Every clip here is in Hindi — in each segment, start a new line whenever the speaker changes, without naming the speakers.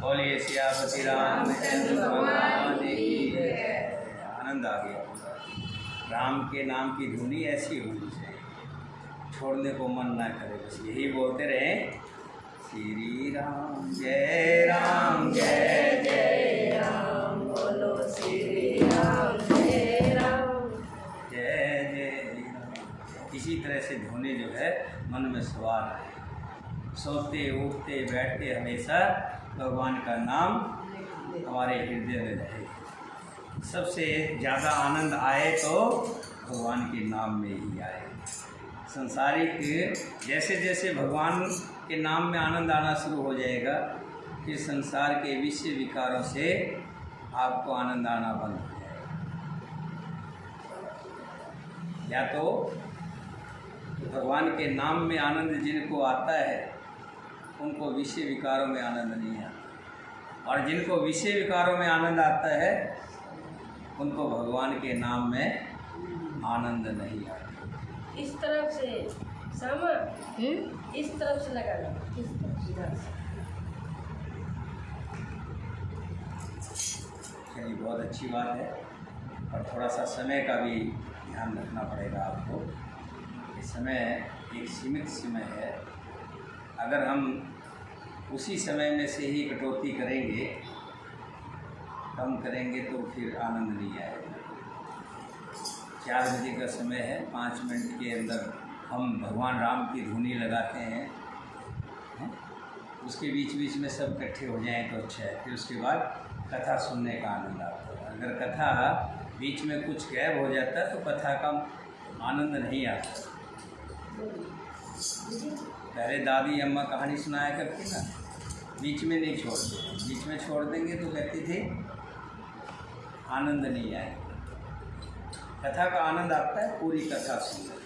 बोलिए सियापति रामचंद्र भगवान की। आ गया पूरा। राम के नाम की धुनी ऐसी होनी चाहिए, छोड़ने को मन ना करे, बस यही बोलते रहे, श्री राम जय राम जय जय राम,
बोलो श्री राम जय राम
जय जय राम। इसी तरह से धुनी जो है मन में सवार है, सोते उठते बैठते हमेशा भगवान का नाम हमारे हृदय में रहे। सबसे ज़्यादा आनंद आए तो भगवान के नाम में ही आए। संसारिक जैसे जैसे भगवान के नाम में आनंद आना शुरू हो जाएगा, फिर संसार के विषय विकारों से आपको आनंद आना बंद हो जाएगा। या तो भगवान के नाम में आनंद जिनको आता है उनको विषय विकारों में आनंद नहीं आता, और जिनको विषय विकारों में आनंद आता है उनको भगवान के नाम में आनंद नहीं आता।
इस तरफ से सामा इस तरफ से लगाना, इस तरफ इधर से।
चलिए, बहुत अच्छी बात है, और थोड़ा सा समय का भी ध्यान रखना पड़ेगा आपको। ये समय एक सीमित समय है, अगर हम उसी समय में से ही कटौती करेंगे, कम करेंगे तो फिर आनंद नहीं आएगा। 4 बजे का समय है, 5 मिनट के अंदर हम भगवान राम की धुनी लगाते हैं, उसके बीच बीच में सब इकट्ठे हो जाएं तो अच्छा है। फिर उसके बाद कथा सुनने का आनंद आता है। अगर कथा बीच में कुछ गैप हो जाता है तो कथा का आनंद नहीं आता। पहले दादी अम्मा कहानी सुनाया करती ना, बीच में नहीं छोड़ते, बीच में छोड़ देंगे तो कहती थी आनंद नहीं आएगा। कथा का आनंद आता है पूरी कथा सुनने।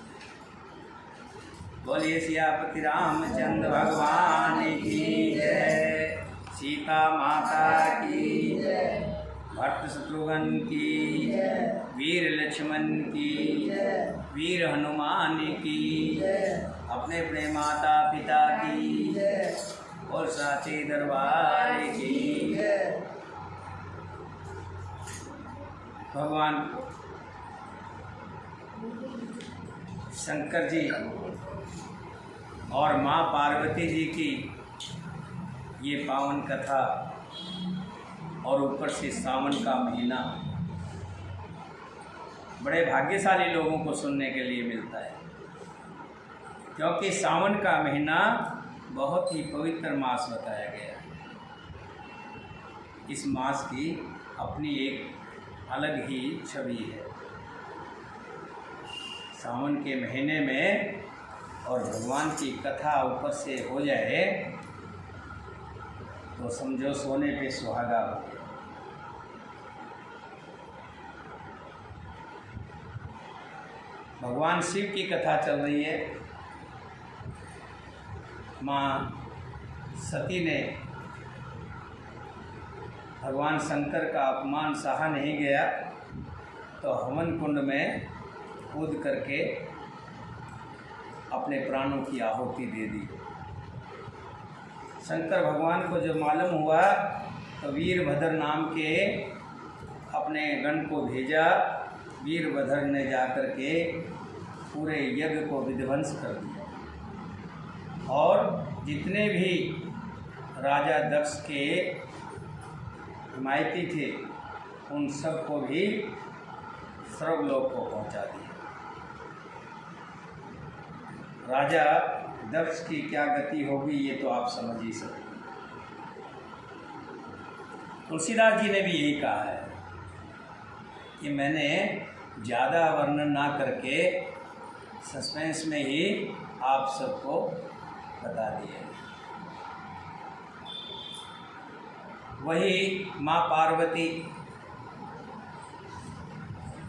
बोलिए सियापति रामचंद्र भगवान की जय, सीता माता की जय, भक्त शत्रुघ्न की जय, वीर लक्ष्मण की जय, वीर हनुमान की जय, अपने अपने माता पिता की जय, और साचे दरबार की जय। भगवान शंकर जी और माँ पार्वती जी की ये पावन कथा, और ऊपर से सावन का महीना, बड़े भाग्यशाली लोगों को सुनने के लिए मिलता है, क्योंकि सावन का महीना बहुत ही पवित्र मास बताया गया है। इस मास की अपनी एक अलग ही छवि है। सावन के महीने में और भगवान की कथा ऊपर से हो जाए तो समझो सोने पे सुहागा हो गया। भगवान शिव की कथा चल रही है। माँ सती ने भगवान शंकर का अपमान सहा नहीं गया तो हवन कुंड में कूद करके अपने प्राणों की आहुति दे दी। शंकर भगवान को जब मालूम हुआ तो वीरभद्र नाम के अपने गण को भेजा। वीरभद्र ने जाकर के पूरे यज्ञ को विध्वंस कर दिया, और जितने भी राजा दक्ष के हिमायती थे उन सबको भी स्वर्गलोक को पहुंचा दिया। राजा दक्ष की क्या गति होगी ये तो आप समझ ही सकते। तुलसीदास जी ने भी यही कहा है कि मैंने ज़्यादा वर्णन ना करके सस्पेंस में ही आप सबको बता दिया। वही माँ पार्वती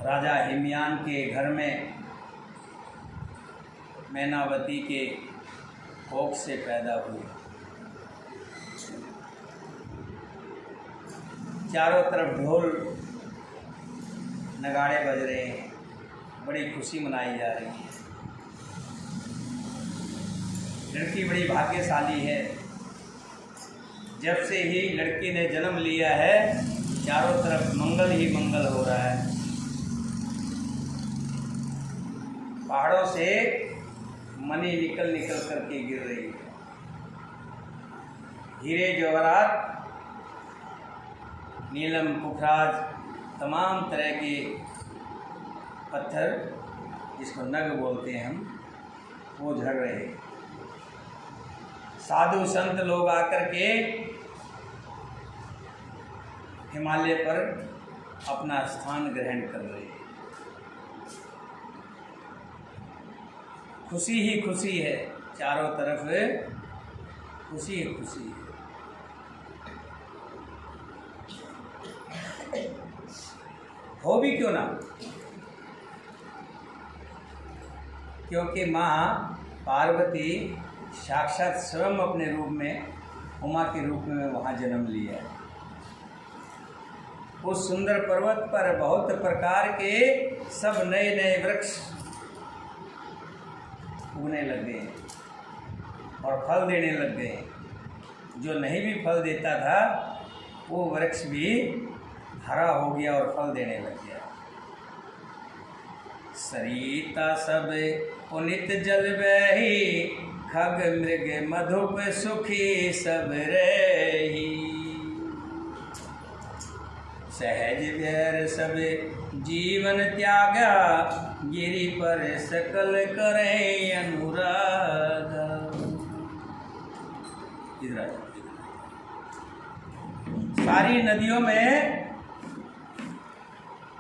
राजा हिमयान के घर में मैनावती के कोख से पैदा हुई। चारों तरफ ढोल नगाड़े बज रहे हैं, बड़ी खुशी मनाई जा रही है। लड़की बड़ी भाग्यशाली है। जब से ही लड़की ने जन्म लिया है चारों तरफ मंगल ही मंगल हो रहा है। पहाड़ों से मणि निकल निकल करके गिर रही है। हीरे जवाहरात, नीलम, पुखराज, तमाम तरह के पत्थर जिसको नग बोलते हैं हम, वो झड़ रहे। साधु संत लोग आकर के हिमालय पर अपना स्थान ग्रहण कर रहे हैं। खुशी ही खुशी है, चारों तरफ खुशी ही खुशी है। हो भी क्यों ना, क्योंकि माँ पार्वती साक्षात स्वयं अपने रूप में, उमा के रूप में वहाँ जन्म लिया है। उस सुंदर पर्वत पर बहुत प्रकार के सब नए नए वृक्ष उगने लग गए और फल देने लग गए। जो नहीं भी फल देता था वो वृक्ष भी हरा हो गया और फल देने लग गया। सरिता सब पुनित जल बही, खग मृग मधुप सुखी सब रही। सहज व्यर सब जीवन त्यागा, गिरि पर सकल करें अनुराग। सारी नदियों में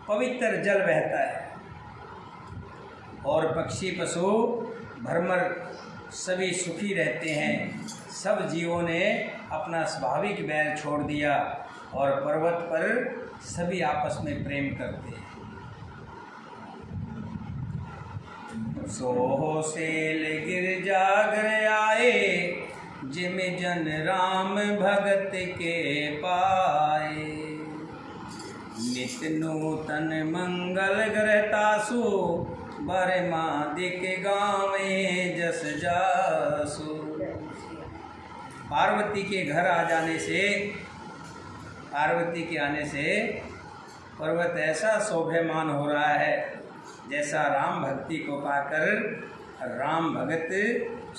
पवित्र जल बहता है और पक्षी पशु भ्रमर सभी सुखी रहते हैं। सब जीवों ने अपना स्वाभाविक बैर छोड़ दिया और पर्वत पर सभी आपस में प्रेम करते हैं। सोहो सेल गिर जागर आए, जिम जन राम भगत के पाए। नित नूतन मंगल ग्रहतासु, बरमादिक गावे जस जासु। पार्वती के घर आ जाने से, पार्वती के आने से पर्वत ऐसा शोभेमान हो रहा है जैसा राम भक्ति को पाकर राम भगत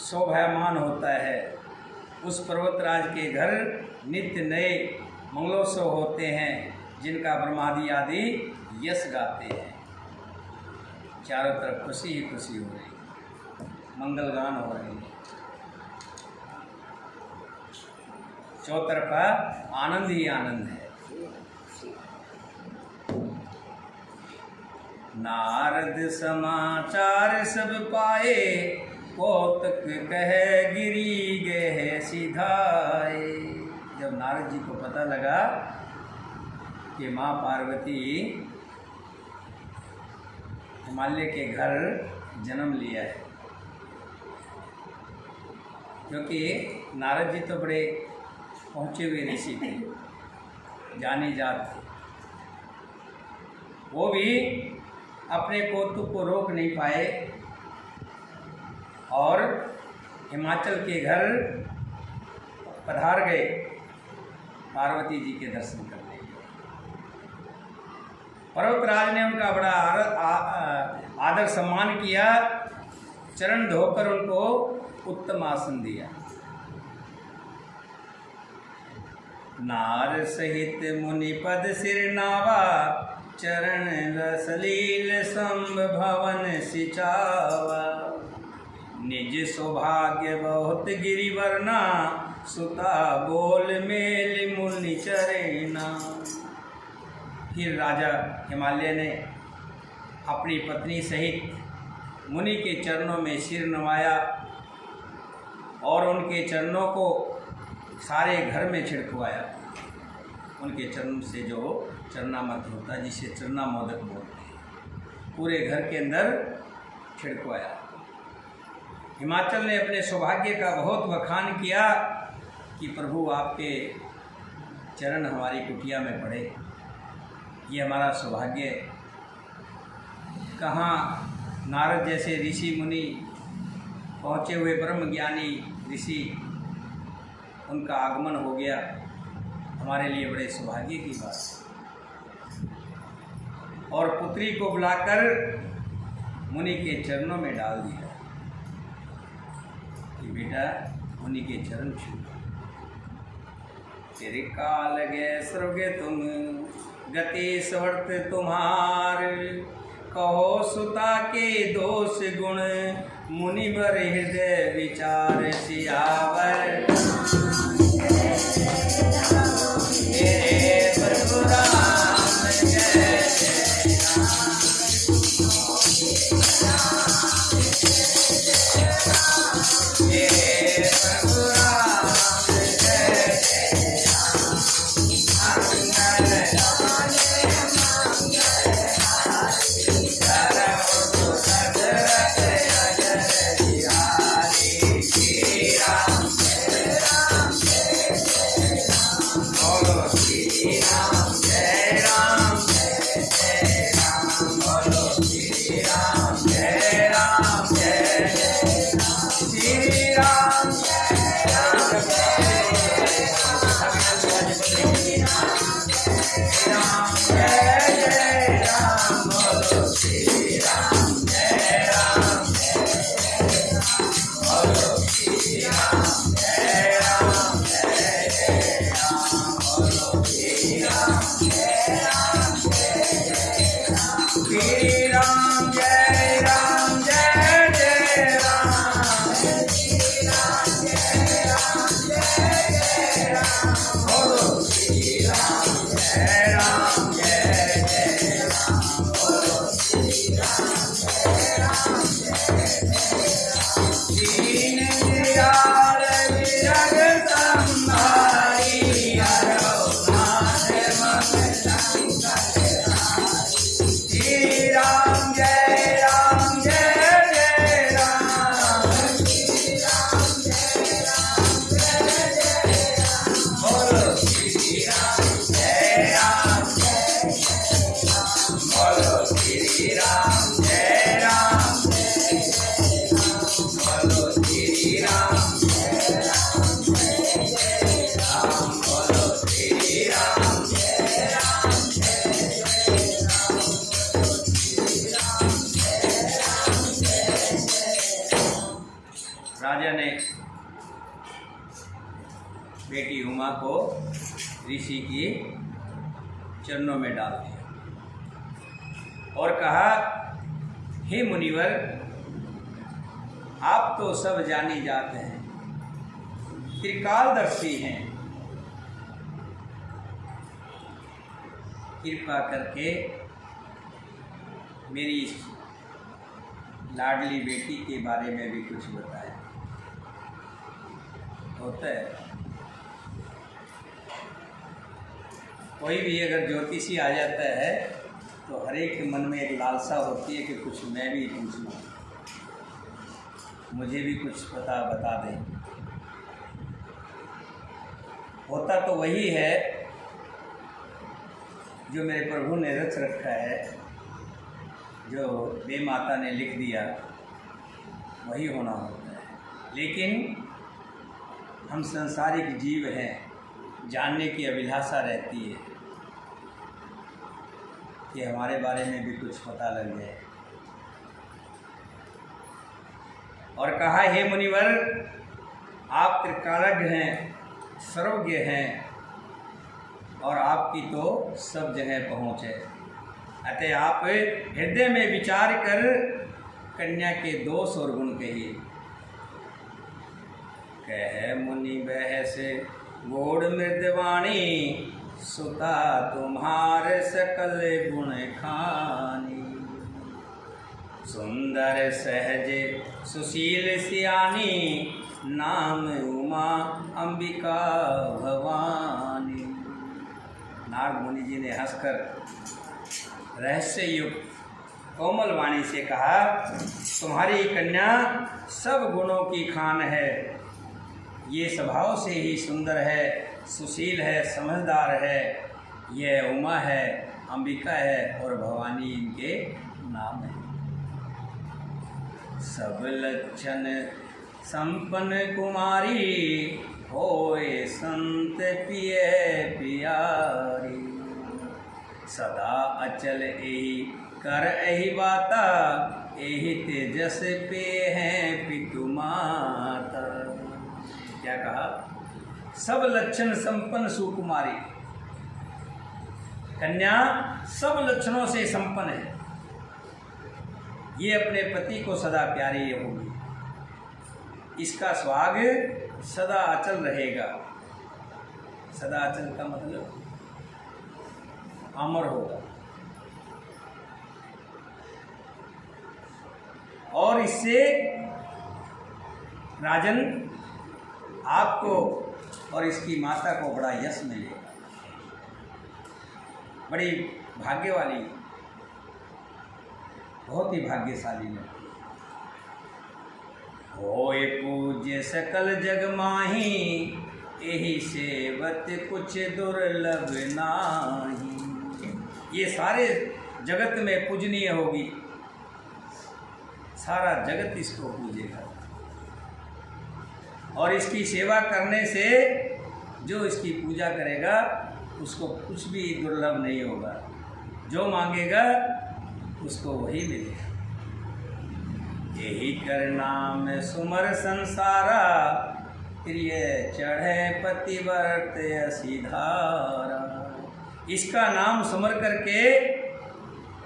शोभायमान होता है। उस पर्वतराज के घर नित्य नए मंगलोत्सव होते हैं जिनका ब्रह्मादि आदि यश गाते हैं। चारों तरफ खुशी ही खुशी हो रही, मंगल गान हो रहे हैं, चौतरफा आनंद ही आनंद है। नारद समाचार सब पाए, कौतक कह गिरी गए सिधाए। जब नारद जी को पता लगा कि माँ पार्वती हिमालय के घर जन्म लिया है, क्योंकि नारद जी तो बड़े पहुँचे हुए ऋषि थे, जाने जात थे, वो भी अपने कौतुक को रोक नहीं पाए और हिमाचल के घर पधार गए पार्वती जी के दर्शन करने। पर्वतराज ने उनका बड़ा आदर सम्मान किया, चरण धोकर उनको उत्तम आसन दिया। नार सहित मुनि पद सिर नावा, चरण रसलील संभ भवन सिचावा। निज सौभाग्य बहुत गिरिवर्णा, सुता बोल मेल मुनि चरेना। फिर राजा हिमालय ने अपनी पत्नी सहित मुनि के चरणों में सिर नवाया और उनके चरणों को सारे घर में छिड़कवाया। उनके चरण से जो चरणामृत होता है, जिसे चरना मोदक बोलते हैं, पूरे घर के अंदर छिड़कवाया। हिमाचल ने अपने सौभाग्य का बहुत बखान किया कि प्रभु आपके चरण हमारी कुटिया में पड़े, ये हमारा सौभाग्य। कहाँ नारद जैसे ऋषि मुनि, पहुँचे हुए ब्रह्म ज्ञानी ऋषि, उनका आगमन हो गया, हमारे लिए बड़े सौभाग्य की बात। और पुत्री को बुलाकर मुनि के चरणों में डाल दिया कि बेटा मुनि के चरण छू। त्रिकाल गे स्वर्ग तुम गति स्वर्त तुम्हार, कहो सुता के दोष गुण मुनि बर हृदय विचार सियावर। प्रभु राम जय राजा ने बेटी उमा को ऋषि के चरणों में डाल दिया और कहा, हे मुनिवर, आप तो सब जाने जाते हैं, त्रिकालदर्शी हैं, कृपा करके मेरी लाडली बेटी के बारे में भी कुछ बताएं। होता है कोई भी अगर ज्योतिषी आ जाता है तो हर एक के मन में एक लालसा होती है कि कुछ मैं भी पूछ लूँ, मुझे भी कुछ पता बता दें। होता तो वही है जो मेरे प्रभु ने रच रखा है, जो बे माता ने लिख दिया वही होना होता है। लेकिन हम संसारिक जीव हैं, जानने की अभिलाषा रहती है कि हमारे बारे में भी कुछ पता लग जाए। और कहा, हे मुनिवर, आप त्रिकालज्ञ हैं, सर्वज्ञ हैं और आपकी तो सब जगह पहुँच है। अतः आप हृदय में विचार कर कन्या के दोष और गुण कहिए। कह मुनि बहस गोड़ मृदवाणी, सुता तुम्हारे सकल गुण खानी। सुंदर सहज सुशील सियानी, नाम उमा अंबिका भवानी। नाग मुनि जी ने हंसकर रहस्य युक्त कोमल वाणी से कहा, तुम्हारी कन्या सब गुणों की खान है, ये स्वभाव से ही सुंदर है, सुशील है, समझदार है, यह उमा है, अंबिका है और भवानी इनके नाम है। सब लक्षण संपन्न कुमारी, होए संत पिए पियारी। सदा अचल एहि कर एहि बाता, एहि तेजस पे हैं पितु माता। क्या कहा? सब लक्षण संपन्न सुकुमारी कन्या सब लक्षणों से संपन्न है, ये अपने पति को सदा प्यारी होगी, इसका सुहाग सदा अचल रहेगा। सदा अचल का मतलब अमर होगा। और इससे राजन आपको और इसकी माता को बड़ा यश मिलेगा। बड़ी भाग्य वाली, बहुत ही भाग्यशाली है। होए पूज्य सकल जग माही, एहि सेवत कुछ दुर्लभ नाही। ये सारे जगत में पूजनीय होगी, सारा जगत इसको पूजेगा। और इसकी सेवा करने से जो इसकी पूजा करेगा उसको कुछ भी दुर्लभ नहीं होगा, जो मांगेगा उसको वही मिलेगा। यही कर नाम सुमर संसारा, प्रिय चढ़े पतिव्रत असीधारा। इसका नाम सुमर करके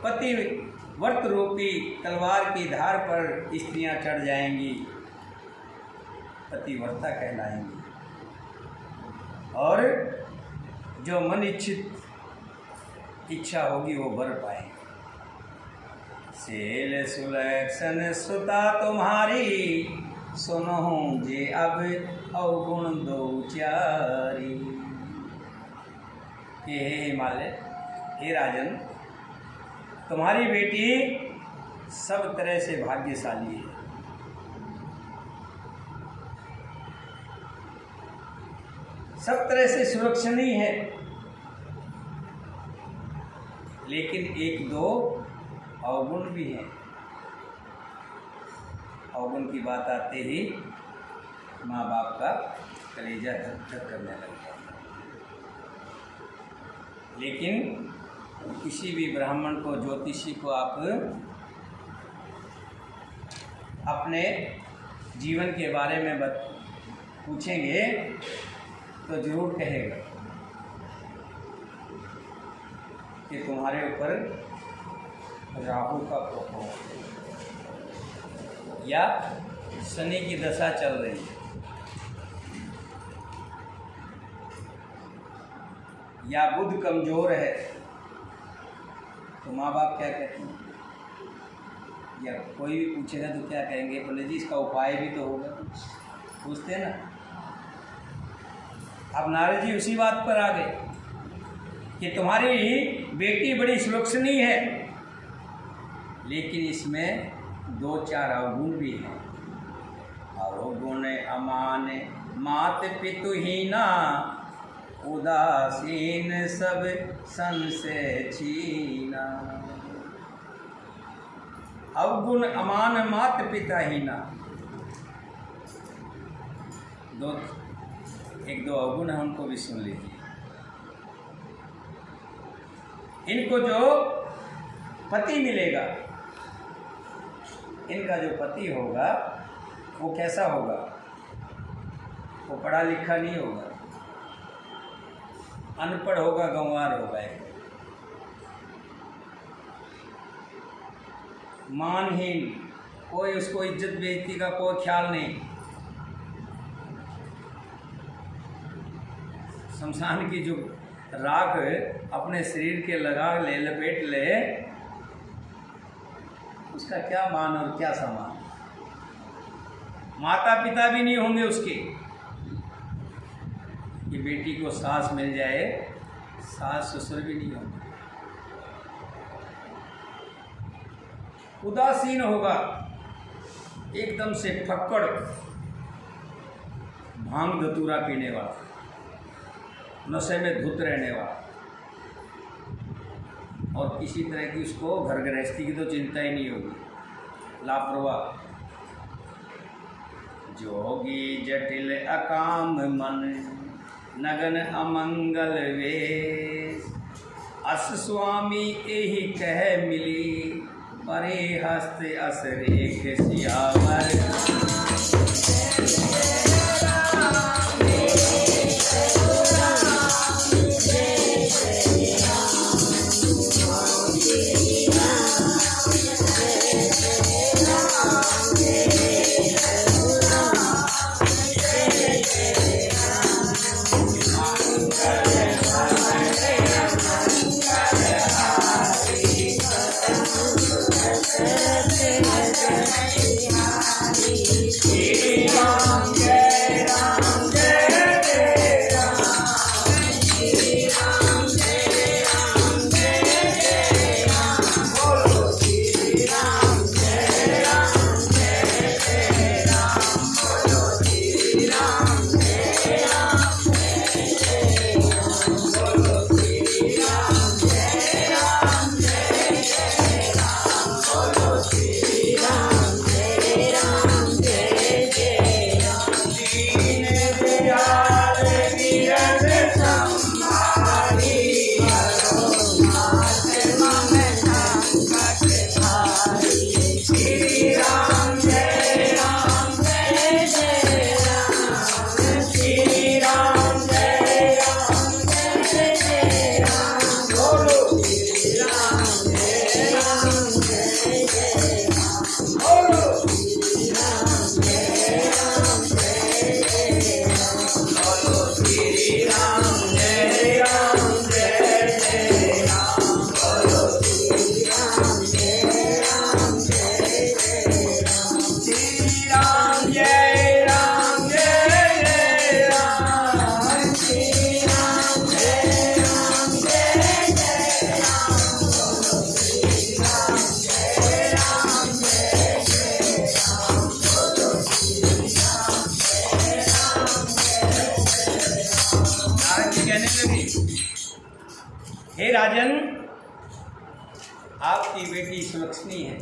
पतिव्रत रूपी तलवार की धार पर स्त्रियां चढ़ जाएंगी, पतिव्रता कहलाएंगी। और जो मन इच्छित इच्छा होगी वो वर पाएंगे। सेल सुलक्षण सुता तुम्हारी, सुनहु जे अब अवगुण दो चारी। हे हिमालय, हे राजन, तुम्हारी बेटी सब तरह से भाग्यशाली है। सब तरह से सुरक्षणीय है, लेकिन एक दो अवगुण भी हैं। अवगुण की बात आते ही माँ बाप का कलेजा धक धक करने लगता है। लेकिन किसी भी ब्राह्मण को, ज्योतिषी को आप अपने जीवन के बारे में पूछेंगे तो जरूर कहेगा कि तुम्हारे ऊपर राहु का प्रकोप या शनि की दशा चल रही है, या बुध कमजोर है। तो माँ बाप क्या कहते हैं, या कोई भी पूछेगा तो क्या कहेंगे, बोले जी इसका उपाय भी तो होगा, पूछते हैं ना। अब नारद जी उसी बात पर आ गए कि तुम्हारी बेटी बड़ी सुलक्षणीय है, लेकिन इसमें दो चार अवगुण भी हैं। अवगुण अमान मात पितुहीना, उदासीन सब संशय छीना। अवगुण अमान मात पिताहीना, एक दो अवगुण है, उनको भी सुन लीजिए। इनको जो पति मिलेगा, इनका जो पति होगा वो कैसा होगा? वो पढ़ा लिखा नहीं होगा, अनपढ़ होगा, गंवार होगा, मानहीन, कोई उसको इज्जत बेइज्जती का कोई ख्याल नहीं। शमशान की जो राख अपने शरीर के लगा ले, लपेट ले, उसका क्या मान और क्या सम्मान। माता पिता भी नहीं होंगे उसके कि बेटी को सास मिल जाए, सास ससुर भी नहीं होंगे। उदासीन होगा, एकदम से फक्कड़, भांग धतूरा पीने वाला, नशे में धुत रहने वाला, और किसी तरह की उसको घर गृहस्थी की तो चिंता ही नहीं होगी, लापरवाह। जोगी जटिल अकाम मन, नगन अमंगल वेश। अस स्वामी एहि कह मिली, परे हस्त अस रेख सियावर। हे राजन, आपकी बेटी सुलक्षणी है।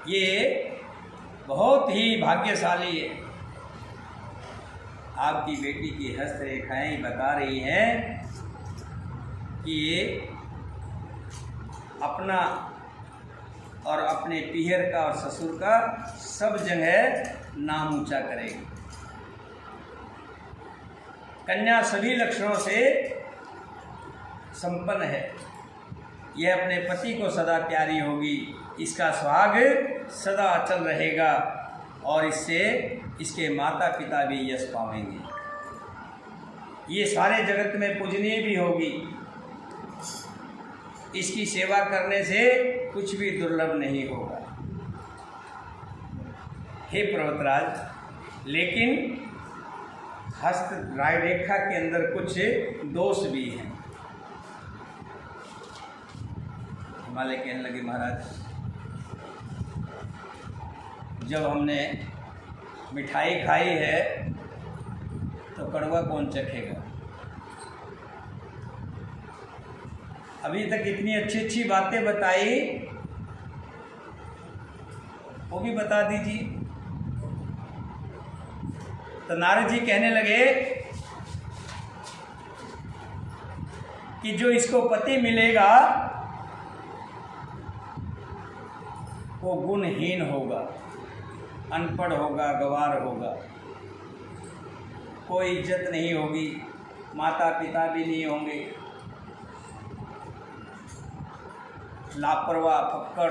ये बहुत ही भाग्यशाली है। आपकी बेटी की हस्तरेखाएं बता रही हैं कि ये अपना और अपने पीहर का और ससुर का सब जगह नाम ऊंचा करेगी। कन्या सभी लक्षणों से संपन्न है। यह अपने पति को सदा प्यारी होगी, इसका सुहाग सदा अचल रहेगा और इससे इसके माता पिता भी यश पाएंगे। ये सारे जगत में पूजनीय भी होगी। इसकी सेवा करने से कुछ भी दुर्लभ नहीं होगा। हे पर्वतराज, लेकिन हस्त रेखा के अंदर कुछ दोष भी हैं। हिमालय कहने लगे, महाराज जब हमने मिठाई खाई है तो कड़वा कौन चखेगा। अभी तक इतनी अच्छी अच्छी बातें बताई, वो भी बता दीजिए। तो नारद जी कहने लगे कि जो इसको पति मिलेगा वो गुणहीन होगा, अनपढ़ होगा, गंवार होगा, कोई इज्जत नहीं होगी, माता पिता भी नहीं होंगे, लापरवाह, फक्कड़,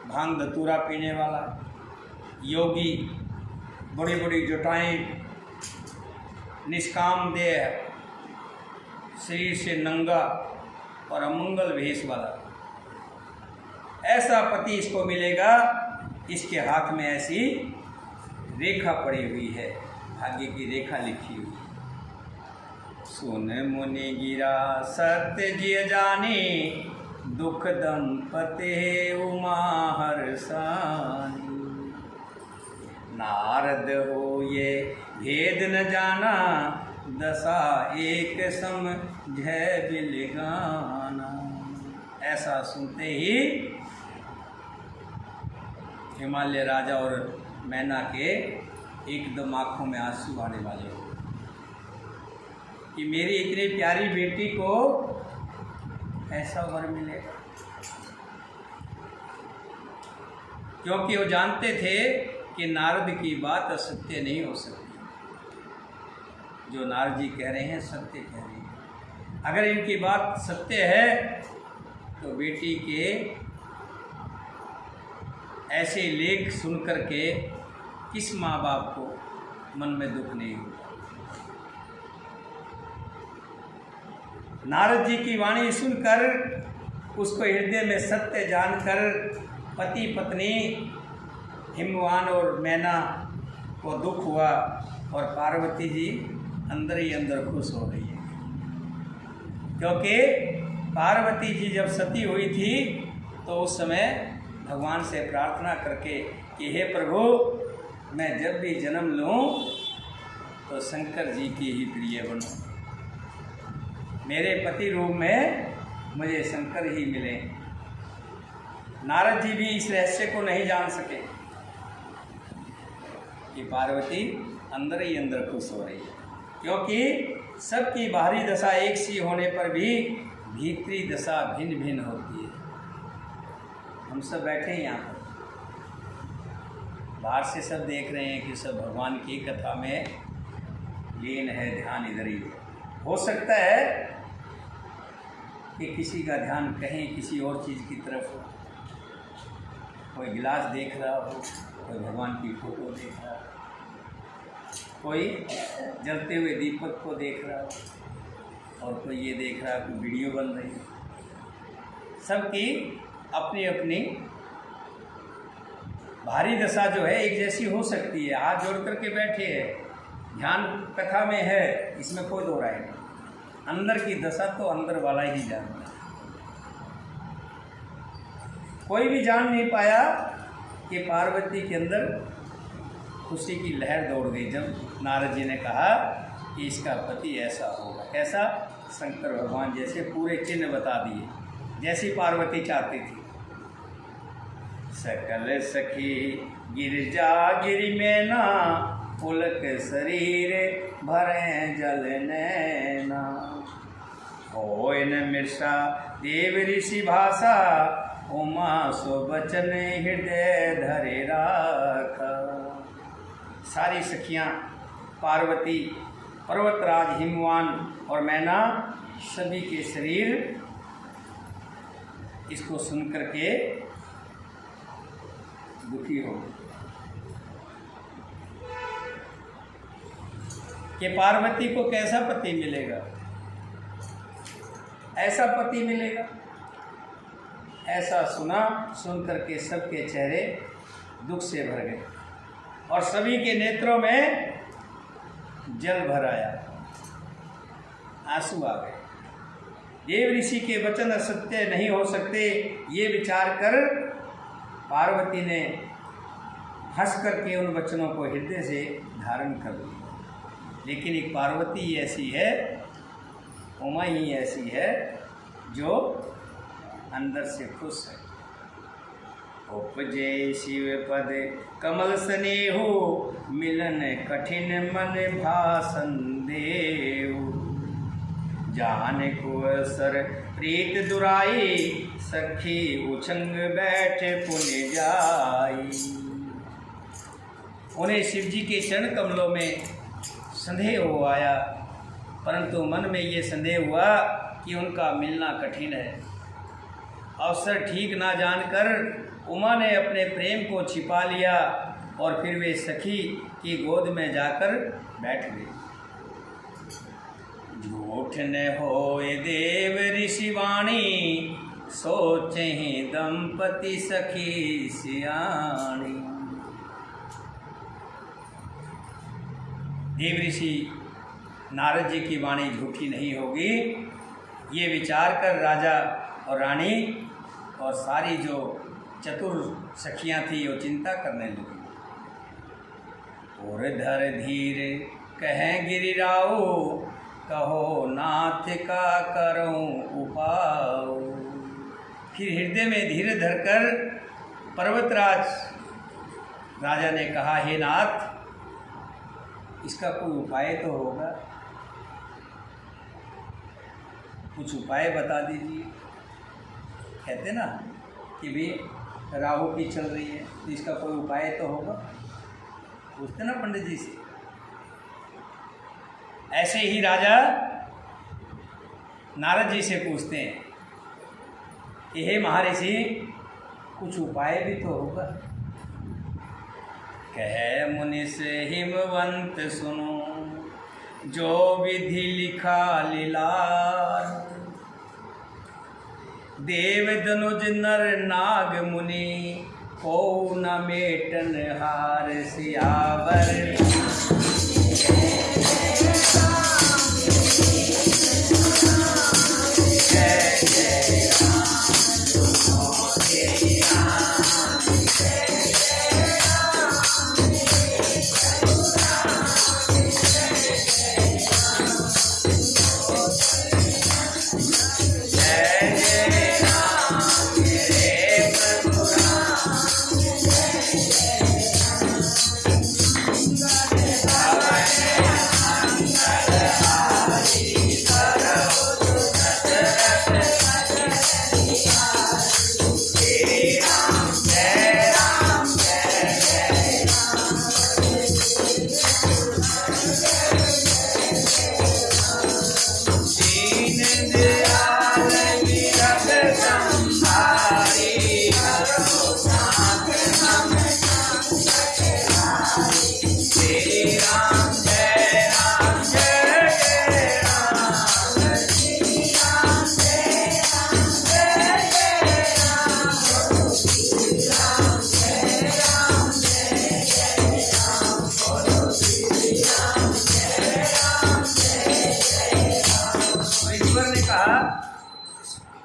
भांग धतूरा पीने वाला, योगी, बड़ी बड़ी जटाएं, निष्काम देह, शरीर से नंगा और अमंगल भेष वाला, ऐसा पति इसको मिलेगा। इसके हाथ में ऐसी रेखा पड़ी हुई है, भाग्य की रेखा लिखी हुई। सुन मुनि गिरा सत्य जिय जानी, दुख दंपते उमा हर्षानी। नारद हो ये भेद न जाना, दशा एक सम जय बिलगाना। ऐसा सुनते ही हिमालय राजा और मैना के एकदम आँखों में आंसू आने वाले हो। कि मेरी इतनी प्यारी बेटी को ऐसा वर मिलेगा, क्योंकि वो जानते थे कि नारद की बात असत्य नहीं हो सकती। जो नारद जी कह रहे हैं सत्य कह रहे हैं। अगर इनकी बात सत्य है तो बेटी के ऐसे लेख सुन कर के किस माँ बाप को मन में दुख नहीं होगा। नारद जी की वाणी सुनकर उसको हृदय में सत्य जानकर पति पत्नी हिमवान और मैना को दुख हुआ और पार्वती जी अंदर ही अंदर खुश हो रही है, क्योंकि पार्वती जी जब सती हुई थी तो उस समय भगवान से प्रार्थना करके कि हे प्रभु, मैं जब भी जन्म लूँ तो शंकर जी की ही प्रिय बनूँ, मेरे पति रूप में मुझे शंकर ही मिले। नारद जी भी इस रहस्य को नहीं जान सके कि पार्वती अंदर ही अंदर खुश हो रही है, क्योंकि सबकी बाहरी दशा एक सी होने पर भी भीतरी दशा भिन्न भिन्न होती है। हम सब बैठे हैं यहाँ पर, बाहर से सब देख रहे हैं कि सब भगवान की कथा में लीन है, ध्यान इधर ही है। हो सकता है कि किसी का ध्यान कहीं किसी और चीज़ की तरफ हो, कोई गिलास देख रहा हो, कोई भगवान की फोटो देख रहा हो, कोई जलते हुए दीपक को देख रहा हो, और कोई ये देख रहा है कि वीडियो बन रही है। सबकी अपनी अपनी भारी दशा जो है एक जैसी हो सकती है। हाथ जोड़ करके बैठे हैं, ध्यान कथा में है, इसमें कोई दो राय नहीं। अंदर की दशा तो अंदर वाला ही जानता है। कोई भी जान नहीं पाया कि पार्वती के अंदर खुशी की लहर दौड़ गई जब नारद जी ने कहा कि इसका पति ऐसा होगा। कैसा? शंकर भगवान जैसे पूरे चिन्ह बता दिए, जैसी पार्वती चाहती थी। सकल सखी गिरजा गिरि में ना, पुलक शरीर भरे जल नैना। होय न मिर्षा देव ऋषि भाषा, उमा सो बचन हृदय धरे राखा। सारी सखियाँ पार्वती, पर्वतराज हिमवान और मैना सभी के शरीर इसको सुन करके दुखी हो कि पार्वती को कैसा पति मिलेगा, ऐसा पति मिलेगा। ऐसा सुन करके सबके चेहरे दुख से भर गए और सभी के नेत्रों में जल भर आया, आंसू आ गए। देव ऋषि के वचन असत्य नहीं हो सकते, ये विचार कर पार्वती ने हंस करके उन वचनों को हृदय से धारण कर लिया। लेकिन एक पार्वती ऐसी है, उमा ही ऐसी है जो अंदर से खुश है। उपजे शिव पद कमल स्नेहु, मिलन कठिन मन भासन देहु। जान को सर प्रीत दुराई, सखी उछंग बैठ पुण्य जाई। उन्हें शिव जी के चरण कमलों में संदेह हो आया, परंतु मन में ये संदेह हुआ कि उनका मिलना कठिन है। अवसर ठीक ना जानकर उमा ने अपने प्रेम को छिपा लिया और फिर वे सखी की गोद में जाकर बैठ गए। झूठ न होए देव ऋषि वाणी, सोचे ही दंपति सखी सियाणी। देव ऋषि नारद जी की वाणी झूठी नहीं होगी, ये विचार कर राजा और रानी और सारी जो चतुर सखियां थी वो चिंता करने लगी। और धर धीर कहें गिरिराओ, कहो नाथ का करूं उपाय। फिर हृदय में धीरे धरकर पर्वतराज राजा ने कहा, हे नाथ, इसका कोई उपाय तो होगा। कुछ उपाय बता दीजिए। कहते ना कि भाई राहु की चल रही है तो इसका कोई उपाय तो होगा, पूछते ना पंडित जी से। ऐसे ही राजा नारद जी से पूछते हैं कि हे महर्षि कुछ उपाय भी तो होगा। कहे मुनिष हिमवंत सुनो, जो विधि लिखा लीलार, देव दनुज नर नाग मुनि, को न मेटन हार सियावर।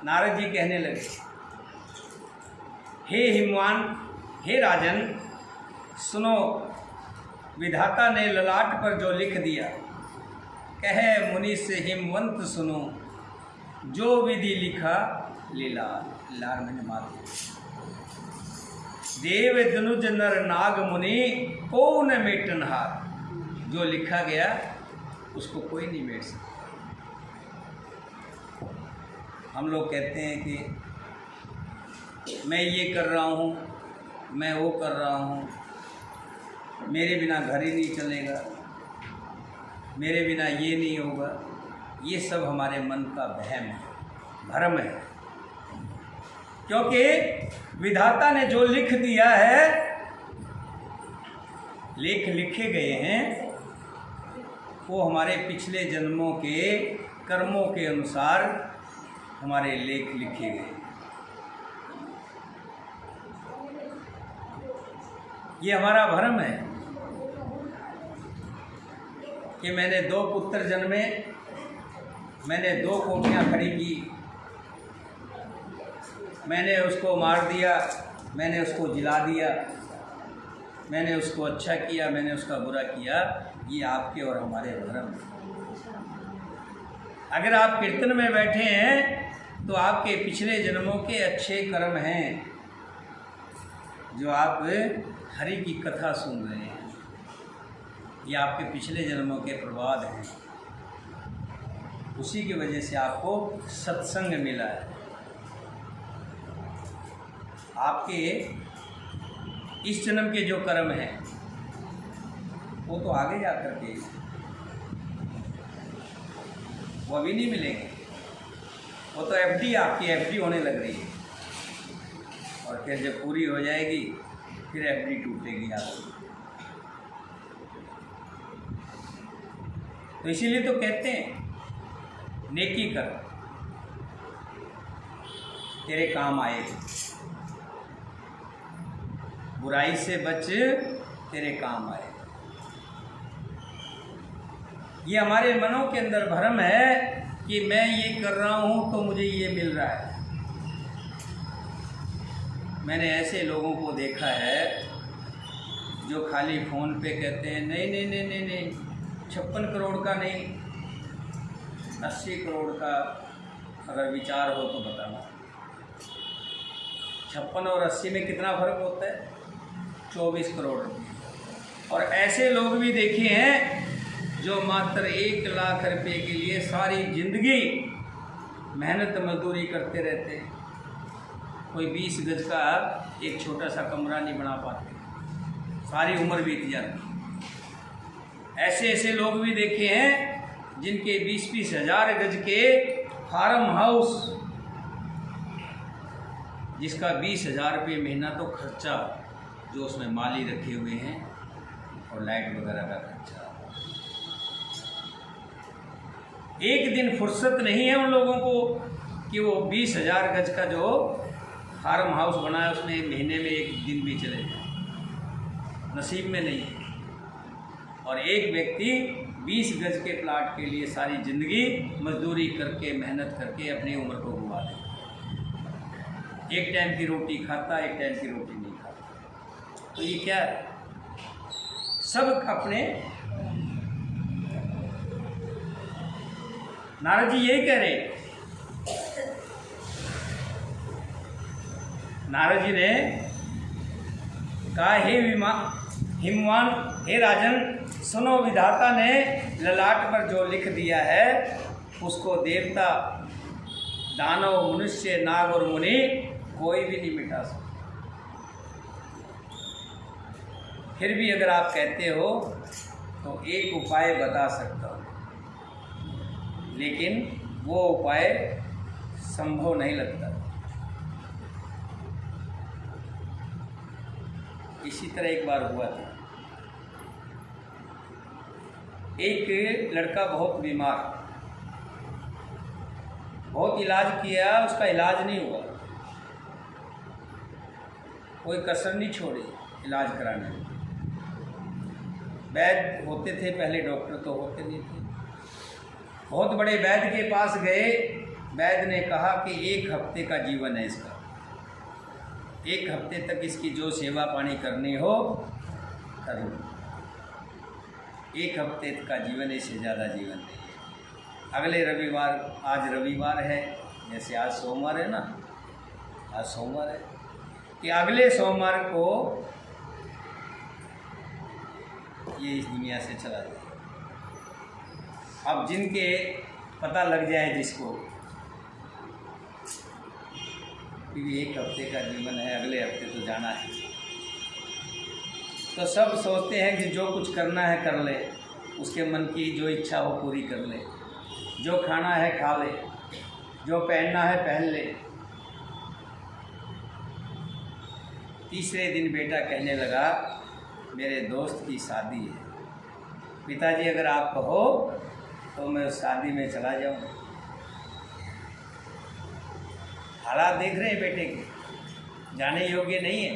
नारद जी कहने लगे, हे हिमवान, हे राजन, सुनो, विधाता ने ललाट पर जो लिख दिया, कहे मुनि से हिमवंत सुनो, जो विधि लिखा लीलार। लार मैंने मार दिया। देव दनुज नर नाग मुनि, को न मेटन हार। जो लिखा गया उसको कोई नहीं मेट सकता। हम लोग कहते हैं कि मैं ये कर रहा हूँ, मैं वो कर रहा हूँ, मेरे बिना घर ही नहीं चलेगा, मेरे बिना ये नहीं होगा। ये सब हमारे मन का वहम है, भ्रम है। क्योंकि विधाता ने जो लिख दिया है, लेख लिखे गए हैं, वो हमारे पिछले जन्मों के कर्मों के अनुसार हमारे लेख लिखे गए। ये हमारा भ्रम है कि मैंने 2 पुत्र जन्मे, मैंने 2 कोठियाँ खड़ी की, मैंने उसको मार दिया, मैंने उसको जिला दिया, मैंने उसको अच्छा किया, मैंने उसका बुरा किया। ये आपके और हमारे भ्रम है। अगर आप कीर्तन में बैठे हैं तो आपके पिछले जन्मों के अच्छे कर्म हैं, जो आप हरि की कथा सुन रहे हैं। ये आपके पिछले जन्मों के प्रभाव हैं। उसी की वजह से आपको सत्संग मिला है। आपके इस जन्म के जो कर्म हैं वो तो आगे जा कर के वो अभी नहीं मिलेंगे। वो तो एफडी, आपकी एफडी होने लग रही है, और फिर जब पूरी हो जाएगी फिर एफडी टूटेगी आपकी। तो इसीलिए तो कहते हैं नेकी कर, तेरे काम आएगी, बुराई से बच, तेरे काम आए। ये हमारे मनों के अंदर भ्रम है कि मैं ये कर रहा हूँ तो मुझे ये मिल रहा है। मैंने ऐसे लोगों को देखा है जो खाली फ़ोन पे कहते हैं नहीं नहीं नहीं नहीं नहीं, 56 करोड़ का नहीं, 80 करोड़ का अगर विचार हो तो बताना। 56 और 80 में कितना फ़र्क होता है? 24 करोड़ रुपये। और ऐसे लोग भी देखे हैं जो मात्र 1 लाख रुपए के लिए सारी जिंदगी मेहनत मजदूरी करते रहते हैं। कोई 20 गज का एक छोटा सा कमरा नहीं बना पाते, सारी उम्र बीत जाती। ऐसे ऐसे लोग भी देखे हैं जिनके 20-20 हज़ार गज के फार्म हाउस, जिसका 20,000 रुपये महीना तो खर्चा, जो उसमें माली रखे हुए हैं और लाइट वगैरह का खर्चा। एक दिन फुर्सत नहीं है उन लोगों को कि वो 20,000 गज का जो फार्म हाउस बनाया उसमें महीने में एक दिन भी चले जाए, नसीब में नहीं है। और एक व्यक्ति 20 गज के प्लाट के लिए सारी ज़िंदगी मजदूरी करके मेहनत करके अपनी उम्र को गंवा दे। एक टाइम की रोटी खाता, एक टाइम की रोटी नहीं खाता। तो ये क्या है? सब अपने, नारद जी यही कह रहे। नारद जी ने कहा, हे हिमवान, हे राजन, सुनो, विधाता ने ललाट पर जो लिख दिया है उसको देवता, दानव, मनुष्य, नाग और मुनि कोई भी नहीं मिटा सकता। फिर भी अगर आप कहते हो तो एक उपाय बता सकता हूँ, लेकिन वो उपाय संभव नहीं लगता। इसी तरह एक बार हुआ था, एक लड़का बहुत बीमार, बहुत इलाज किया, उसका इलाज नहीं हुआ, कोई कसर नहीं छोड़ी इलाज कराने में। वैद्य होते थे पहले, डॉक्टर तो होते नहीं थे। बहुत बड़े वैद्य के पास गए, वैद्य ने कहा कि 1 हफ्ते का जीवन है इसका, 1 हफ्ते तक इसकी जो सेवा पानी करनी हो कर लो। 1 हफ्ते का जीवन, इससे ज़्यादा जीवन नहीं है। अगले रविवार, आज रविवार है, जैसे आज सोमवार है ना, आज सोमवार है, कि अगले सोमवार को ये इस दुनिया से चला जाए। अब जिनके पता लग जाए जिसको कि 1 हफ्ते का जीवन है, अगले हफ्ते तो जाना है, तो सब सोचते हैं कि जो कुछ करना है कर ले, उसके मन की जो इच्छा हो पूरी कर ले, जो खाना है खा ले, जो पहनना है पहन ले। तीसरे दिन बेटा कहने लगा, मेरे दोस्त की शादी है, पिताजी अगर आप कहो तो मैं उस शादी में चला जाऊँ। हालात देख रहे हैं बेटे के, जाने योग्य नहीं है,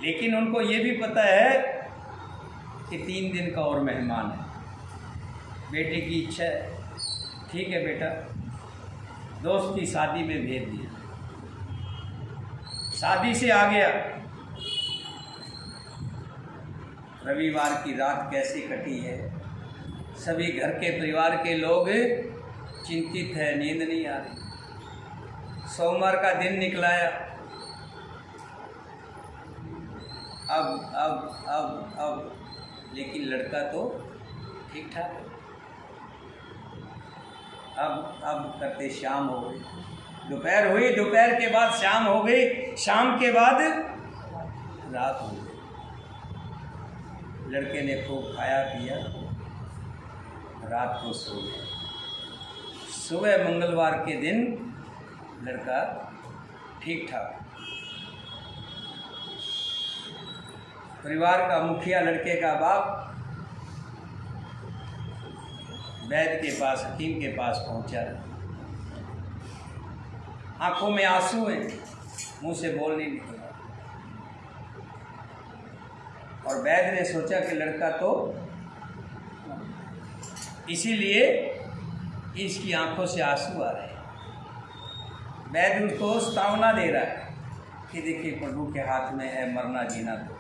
लेकिन उनको ये भी पता है कि 3 दिन का और मेहमान है। बेटे की इच्छा है, ठीक है बेटा, दोस्त की शादी में भेज दिया। शादी से आ गया, रविवार की रात कैसी कटी है, सभी घर के परिवार के लोग चिंतित है, नींद नहीं आ रही। सोमवार का दिन निकलाया, अब लेकिन लड़का तो ठीक ठाक है। अब करते शाम हो गई, दोपहर हुई, दोपहर के बाद शाम हो गई, शाम के बाद रात हो गई। लड़के ने खूब खाया पिया, रात को सो गया। सुबह मंगलवार के दिन लड़का ठीक ठाक। परिवार का मुखिया, लड़के का बाप, वैद्य के पास, हकीम के पास पहुंचा। आंखों में आंसू हैं, मुंह से बोल नहीं निकला। और वैद्य ने सोचा कि लड़का तो, इसीलिए इसकी आंखों से आंसू आ रहे हैं। वैद्य उसको सावना दे रहा है कि देखिए प्रभु के हाथ में है मरना जीना, तो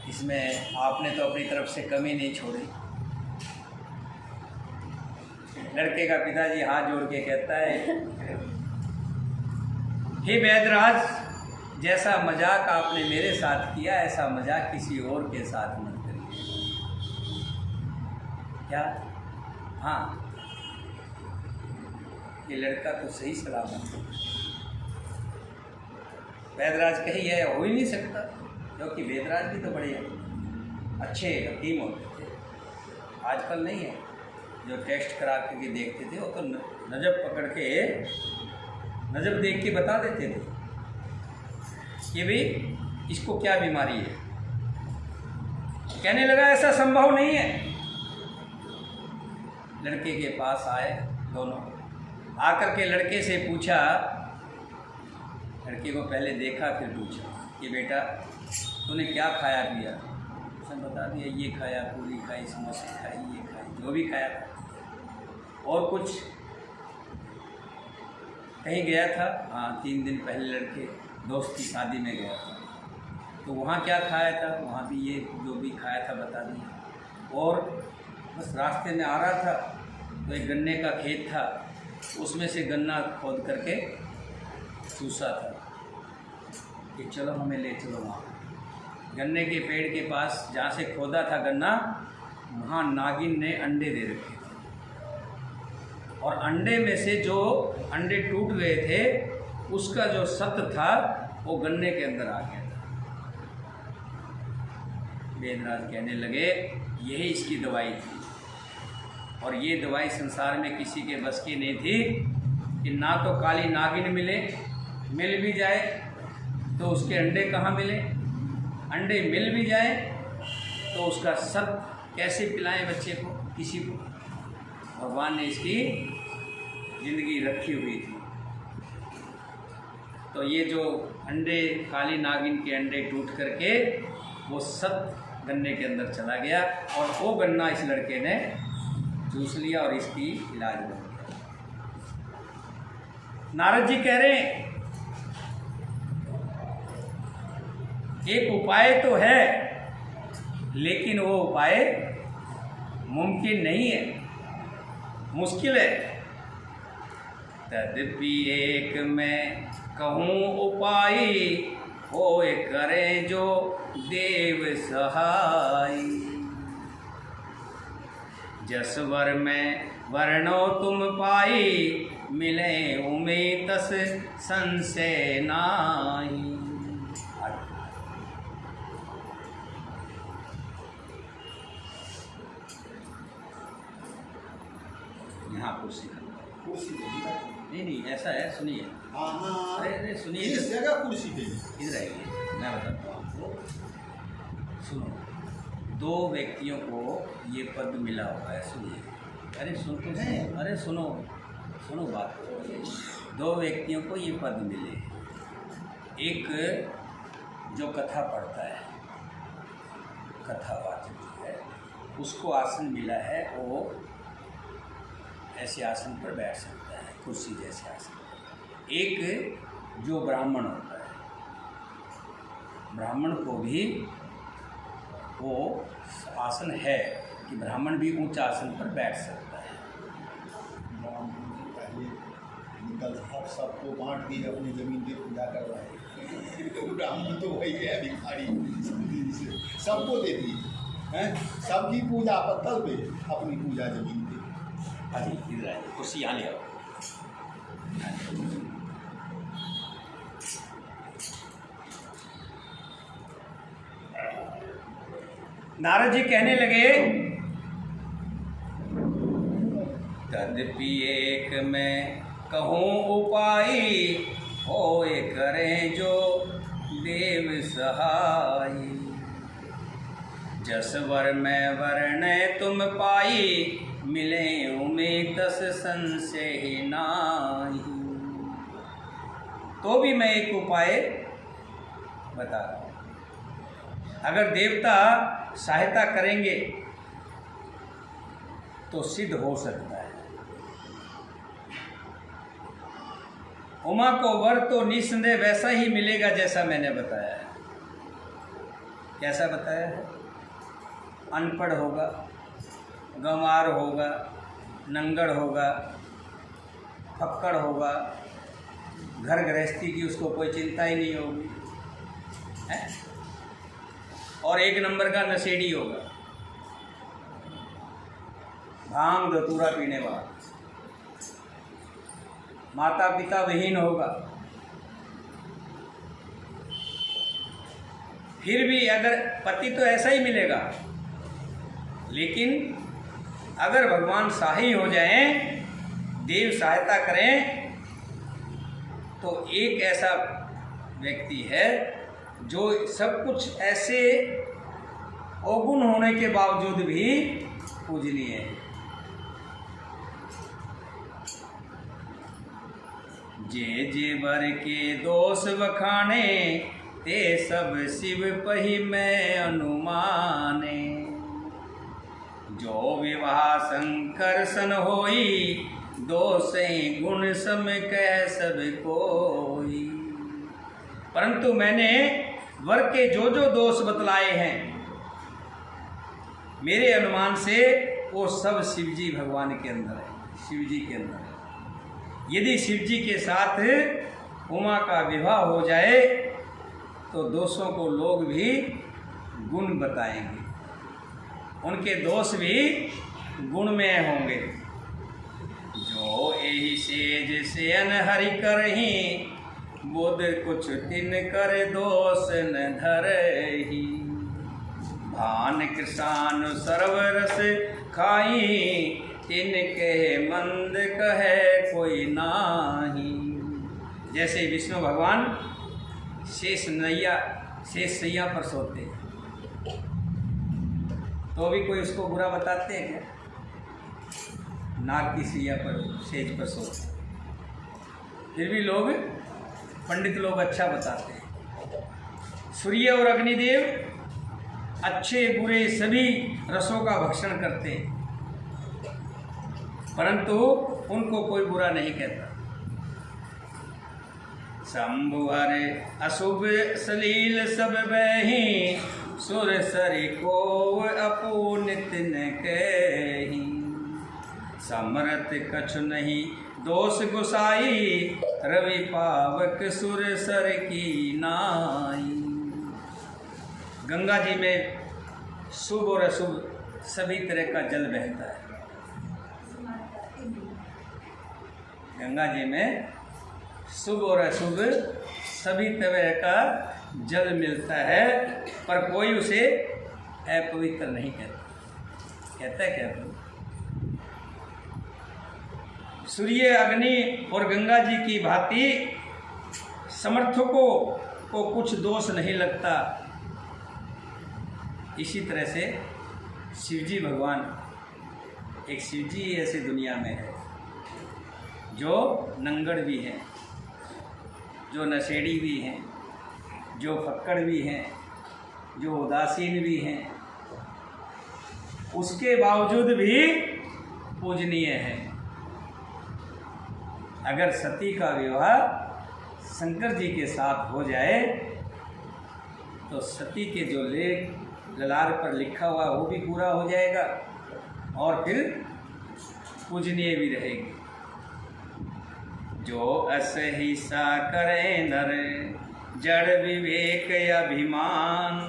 इसमें आपने तो अपनी तरफ से कमी नहीं छोड़ी। लड़के का पिताजी हाथ जोड़ के कहता है, हे वैद्यराज, जैसा मजाक आपने मेरे साथ किया ऐसा मजाक किसी और के साथ मत करिए। क्या? हाँ, ये लड़का तो सही सलामत है। वैदराज कही यह हो ही नहीं सकता, क्योंकि वैदराज भी तो बड़े अच्छे हकीम होते थे, आजकल नहीं है। जो टेस्ट करा के देखते थे वो तो नजर पकड़ के नजर देख के बता देते थे कि भाई इसको क्या बीमारी है। कहने लगा ऐसा संभव नहीं है। लड़के के पास आए दोनों, आकर के लड़के से पूछा, लड़के को पहले देखा फिर पूछा कि बेटा तूने क्या खाया पिया। उसने बता दिया ये खाया, पूरी खाई, समोसे खाई, ये खाई, जो भी खाया था। और कुछ कहीं गया था? हाँ, 3 दिन पहले लड़के दोस्त की शादी में गया था, तो वहाँ क्या खाया था? वहाँ भी ये जो भी खाया था बता दिया। और बस रास्ते में आ रहा था तो एक गन्ने का खेत था, उसमें से गन्ना खोद करके चूसा था कि चलो हमें ले चलो वहाँ। गन्ने के पेड़ के पास जहाँ से खोदा था गन्ना, वहाँ नागिन ने अंडे दे रखे थे, और अंडे में से जो अंडे टूट गए थे उसका जो सत्त था वो गन्ने के अंदर आ गया था। वेदराज कहने लगे यही इसकी दवाई थी, और ये दवाई संसार में किसी के बस की नहीं थी कि ना तो काली नागिन मिल भी जाए तो उसके अंडे कहाँ मिले, अंडे मिल भी जाए तो उसका सत्त कैसे पिलाएं बच्चे को, किसी को। भगवान ने इसकी ज़िंदगी रखी हुई थी। तो ये जो अंडे, काली नागिन के अंडे टूट करके वो सत्त गन्ने के अंदर चला गया, और वो गन्ना इस लड़के ने चूस लिया और इसकी इलाज बन गया। नारद जी कह रहे हैं एक उपाय तो है, लेकिन वो उपाय मुमकिन नहीं है, मुश्किल है। तद्यपि एक मैं कहूँ उपाय, होए करे जो देव सहाय। जस वर में वर्णो तुम पाई, मिले उमें तस संशय नाहि। यहाँ कुर्सी नहीं ऐसा है, सुनिए। अरे सुनिए,
इस जगह कुर्सी पे
इधर आइए, मैं बताता हूँ आपको। सुनो, 2 व्यक्तियों को ये पद मिला हुआ है, सुनिए। अरे सुन तो सही, अरे सुनो बात। 2 व्यक्तियों को ये पद मिले। एक जो कथा पढ़ता है, कथावाचक है, उसको आसन मिला है, वो ऐसे आसन पर बैठ सकता है, कुर्सी जैसे आसन। एक जो ब्राह्मण होता है, ब्राह्मण को भी वो आसन है कि ब्राह्मण भी ऊंच आसन पर बैठ सकता है।
पहले निकल सबको बांट दिए, अपनी जमीन की पूजा करवाए। ब्राह्मण तो वही है भिखारी, सबको दे दिए हैं, सबकी पूजा पत्थर पे, अपनी पूजा जमीन पे।
हाँ जी, इधर आइए, कुर्सी यहाँ ले आओ। नारद जी कहने लगे तद्यपि एक मैं कहूँ उपाय, होए करे जो देव सहाय। जस वर में वर्ण तुम पाई, मिले उमें तस संशय नाहि। तो भी मैं एक उपाय बता रहा हूँ, अगर देवता सहायता करेंगे तो सिद्ध हो सकता है। उमा को वर तो निस्संदेह वैसा ही मिलेगा जैसा मैंने बताया है। कैसा बताया है? अनपढ़ होगा, गंवार होगा, नंगड़ होगा, फक्कड़ होगा, घर गृहस्थी की उसको कोई चिंता ही नहीं होगी है? और 1 नंबर का नशेड़ी होगा, भांग धतूरा पीने वाला, माता पिता विहीन होगा। फिर भी अगर पति तो ऐसा ही मिलेगा, लेकिन अगर भगवान सहाय हो जाएं, देव सहायता करें, तो एक ऐसा व्यक्ति है जो सब कुछ ऐसे अवगुण होने के बावजूद भी पूजनीय है। जे जे बर के दोष बखाने, ते सब शिव पही मैं अनुमाने। जो विवाह शंकर सन होई, दोषे गुण सम कह सब कोई। परंतु मैंने वर के जो जो दोष बतलाए हैं, मेरे अनुमान से वो सब शिवजी भगवान के अंदर है, शिवजी के अंदर है। यदि शिवजी के साथ उमा का विवाह हो जाए तो दोषों को लोग भी गुण बताएंगे, उनके दोष भी गुणमय होंगे। जो यही सेज से अनहरि करही, बुध कुछ तिन कर दोष न धरही। भान कृषान सर्वरस खाई, तिनके मंद कहे कोई नाही। जैसे विष्णु भगवान शेष सैया पर सोते, तो भी कोई उसको बुरा बताते हैं क्या? नाग की सैया पर, शेष पर सोते, फिर भी लोग, पंडित लोग अच्छा बताते हैं। सूर्य और अग्निदेव अच्छे बुरे सभी रसों का भक्षण करते हैं, परंतु उनको कोई बुरा नहीं कहता। शंभु हरे अशुभ सलील सब बही, सुर सरि को अपूनित न कही। समरथ कछु नहीं दोष गुसाई, रवि पावक सुर सर की नाई। गंगा जी में शुभ और अशुभ सभी तरह का जल बहता है। गंगा जी में शुभ और अशुभ सभी तरह का जल मिलता है, पर कोई उसे अपवित्र नहीं कहता। कहता है क्या? सूर्य, अग्नि और गंगा जी की भांति समर्थकों को कुछ दोष नहीं लगता। इसी तरह से शिवजी भगवान, एक शिवजी ऐसी दुनिया में है जो नंगड़ भी हैं, जो नशेड़ी भी हैं, जो फक्कड़ भी हैं, जो उदासीन भी हैं, उसके बावजूद भी पूजनीय है। अगर सती का विवाह शंकर जी के साथ हो जाए तो सती के जो लेख ललाट पर लिखा हुआ वो भी पूरा हो जाएगा और फिर पूजनीय भी रहेगी। जो असहिसा करे नर, जड़ विवेक अभिमान,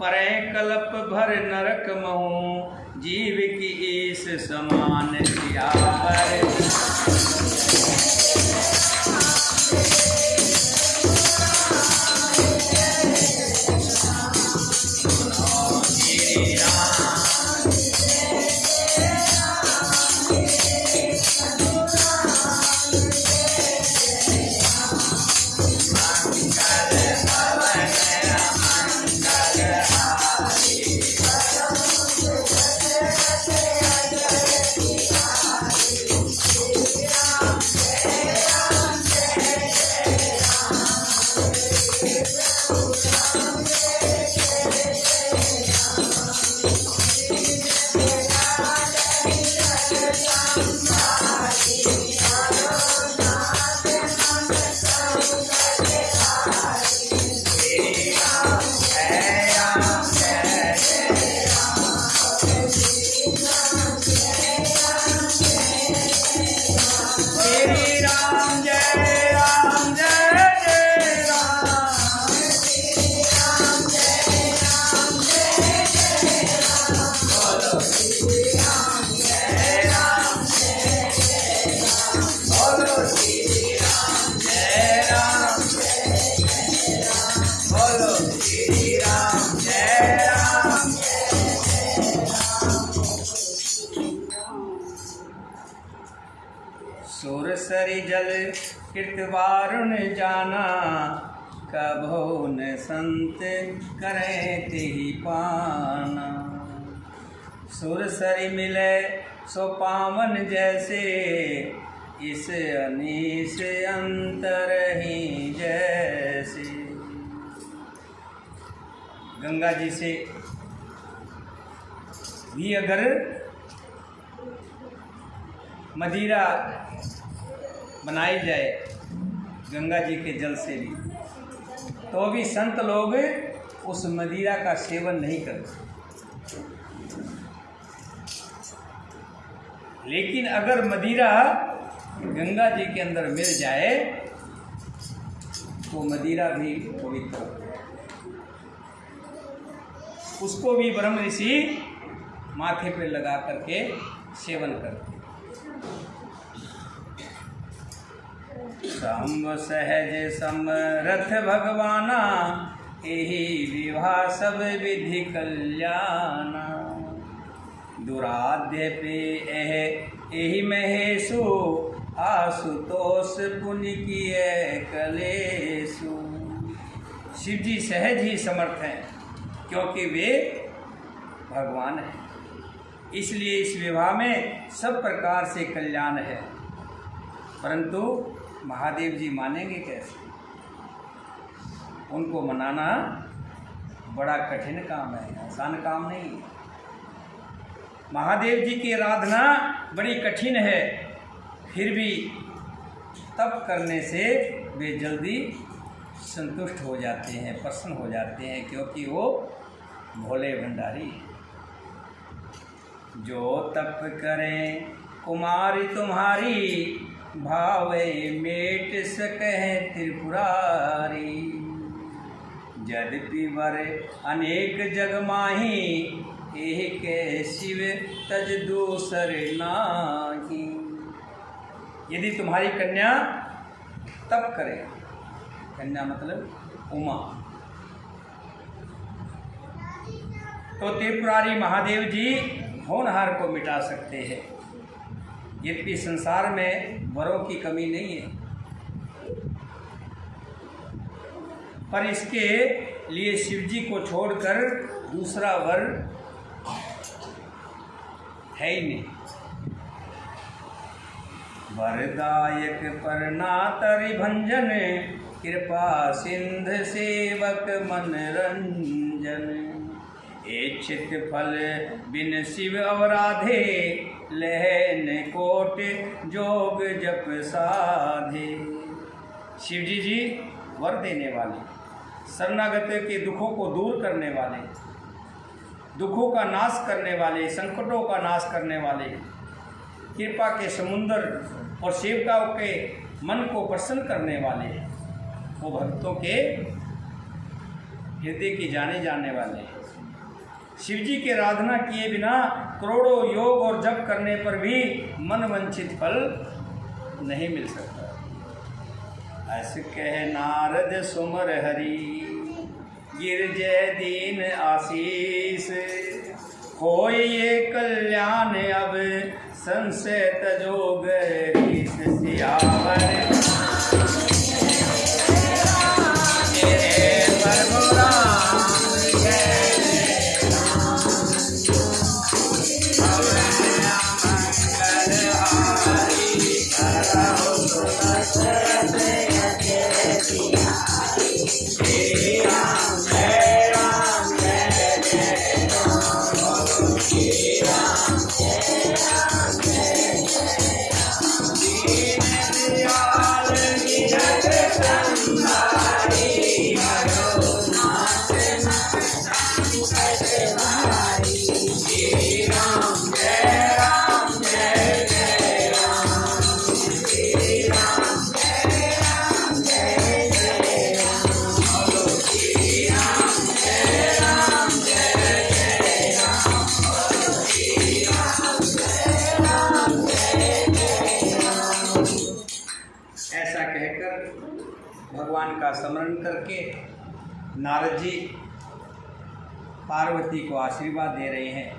परे कल्प भर नरक महु, जीव की ईस समान सुरसरि जल कृतवारुण जाना, कभो न संत करें तिहि पाना। सुरसरि मिले सो पावन जैसे, इस अनीस अंतर ही जैसे। गंगा जी से भी अगर मदिरा बनाई जाए, गंगा जी के जल से भी, तो भी संत लोग उस मदिरा का सेवन नहीं करते। लेकिन अगर मदिरा गंगा जी के अंदर मिल जाए तो मदिरा भी पवित्र हो जाए। उसको भी ब्रह्म ऋषि माथे पे लगा करके सेवन करते। शंभ सहज समरथ भगवाना, एहि विवाह सब विधि कल्याणा। दुराध्य पे एहि महेशु, आशुतोष पुण्य किए कलेशु। शिव जी सहज ही समर्थ हैं, क्योंकि वे भगवान हैं। इसलिए इस विवाह में सब प्रकार से कल्याण है। परंतु महादेव जी मानेंगे कैसे? उनको मनाना बड़ा कठिन काम है, आसान काम नहीं है। महादेव जी की आराधना बड़ी कठिन है, फिर भी तप करने से वे जल्दी संतुष्ट हो जाते हैं, प्रसन्न हो जाते हैं, क्योंकि वो भोले भंडारी हैं। जो तप करें कुमारी तुम्हारी, भावे मेट सकह त्रिपुरारी। यद्यपि वर अनेक जग माही, एक शिव तज दूसर नाही। यदि तुम्हारी कन्या तप करे, कन्या मतलब उमा, तो त्रिपुरारी महादेव जी होनहार को मिटा सकते हैं। यद्यपि संसार में वरों की कमी नहीं है, पर इसके लिए शिव जी को छोड़कर दूसरा वर है ही नहीं। वरदायक परनातरि भंजन, कृपा सिंध सेवक मन रंजन। इच्छित फल बिन शिव अवराधे, लहन कोट जोग जप साधे। शिव जी वर देने वाले, शरणागत के दुखों को दूर करने वाले, दुखों का नाश करने वाले, संकटों का नाश करने वाले, कृपा के समुंदर और सेवकाओं के मन को प्रसन्न करने वाले, वो भक्तों के हृदय की जाने जाने वाले। शिव जी की आराधना किए बिना करोड़ों योग और जप करने पर भी मन वंचित फल नहीं मिल सकता। ऐसे कह नारद सुमर हरि, गिरजय दीन आशीष। होय ये कल्याण अब संशय तजो गरीस। सियावर भगवान का स्मरण करके नारद जी पार्वती को आशीर्वाद दे रहे हैं।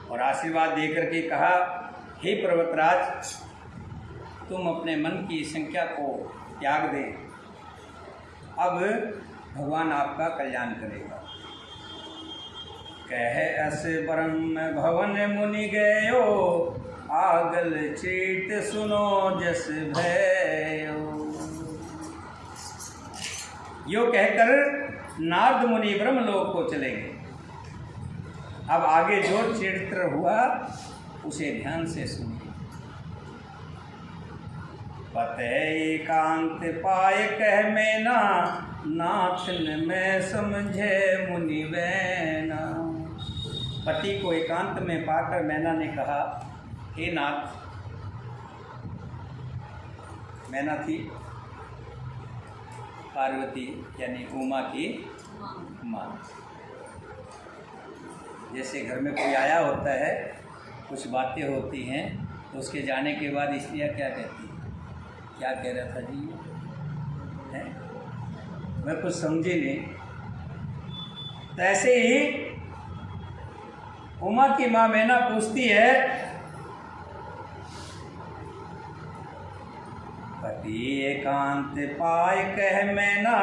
और आशीर्वाद दे करके कहा, हे पर्वतराज, तुम अपने मन की संख्या को त्याग दें, अब भगवान आपका कल्याण करेगा। कह अस ब्रह्म भवन मुनि गयो, आगल चीत सुनो जस भयो। यो कहकर नारद मुनि ब्रह्मलोक को चले गए। अब आगे जो चरित्र हुआ उसे ध्यान से सुनिए। पते एकांत पाए कह मैना, नाथ न मैं समझे मुनि बैना। पति को एकांत में पाकर मैना ने कहा, हे नाथ। मैना थी पार्वती यानी उमा की माँ। जैसे घर में कोई आया होता है, कुछ बातें होती हैं, तो उसके जाने के बाद स्त्रियाँ क्या कहती हैं? क्या कह रहा था जी है? मैं कुछ समझी नहीं। तो ऐसे ही उमा की माँ मैना पूछती है, पति एकांत पाए कह मैना,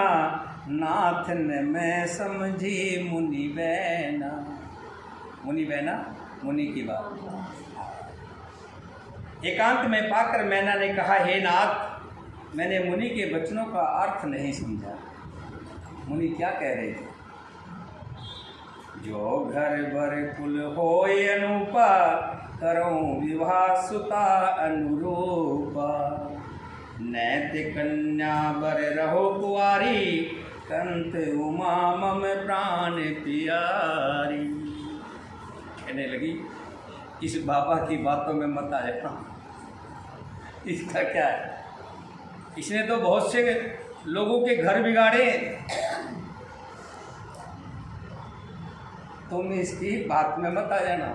नाथ न मैं समझी मुनि बैना। मुनि बैना मुनि की बात। एकांत में पाकर मैना ने कहा, हे नाथ, मैंने मुनि के वचनों का अर्थ नहीं समझा। मुनि क्या कह रहे थे? जो घर बर कुल होय अनुपा, करऊं विवाह सुता अनुरूपा। नैत कन्या बर रहो कुआरी, कंत उमा मम प्राण प्यारी। कहने लगी, इस बाबा की बातों में मत आ जाना। इसका क्या है? इसने तो बहुत से लोगों के घर बिगाड़े, तुम इसकी बात में मत आ जाना।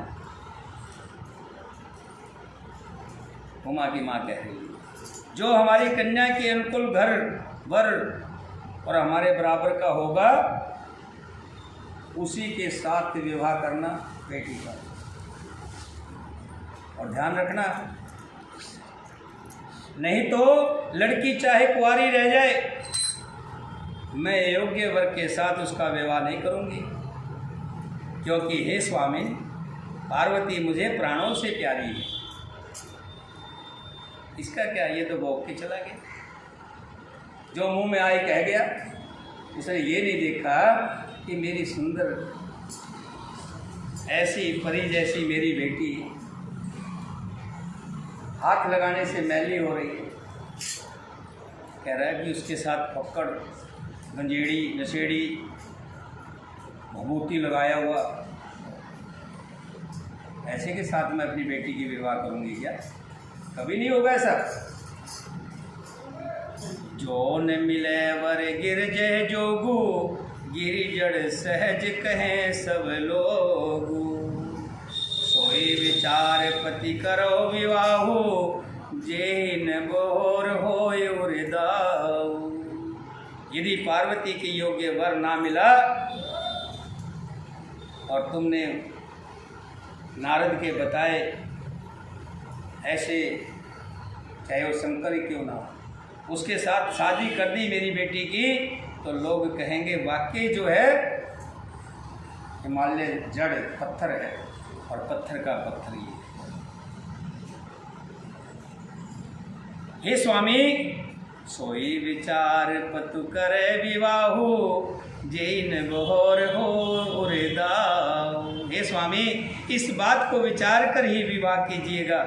उमा की माँ कह रही है, जो हमारी कन्या के अनुकूल घर वर और हमारे बराबर का होगा, उसी के साथ विवाह करना बेटी का। और ध्यान रखना, नहीं तो लड़की चाहे कुंवारी रह जाए, मैं योग्य वर के साथ उसका विवाह नहीं करूंगी, क्योंकि हे स्वामी, पार्वती मुझे प्राणों से प्यारी है। इसका क्या, ये तो भोग के चला गया, जो मुंह में आए कह गया। इसने ये नहीं देखा कि मेरी सुंदर ऐसी परी जैसी मेरी बेटी हाथ लगाने से मैली हो रही है। कह रहा है कि उसके साथ पकड़, गंजेड़ी, नशेड़ी, भभूति लगाया हुआ, ऐसे के साथ मैं अपनी बेटी की विवाह करूंगी क्या? कभी नहीं होगा ऐसा। जो न मिले वर गिर जय जोगू, गिरी जड़ सहज कहें सब लोगू। सोई विचार पति करो विवाहु, जेन बोर होय उर्दाऊ। यदि पार्वती के योग्य वर ना मिला और तुमने नारद के बताए ऐसे, चाहे वो शंकर ही क्यों ना हो, उसके साथ शादी कर दी मेरी बेटी की, तो लोग कहेंगे वाकई जो है हिमालय जड़ पत्थर है और पत्थर का पत्थर ही है। हे स्वामी, सोई विचार पतु करे विवाहु, जैन बहोर हो उर्दाऊ। हे स्वामी, इस बात को विचार कर ही विवाह कीजिएगा,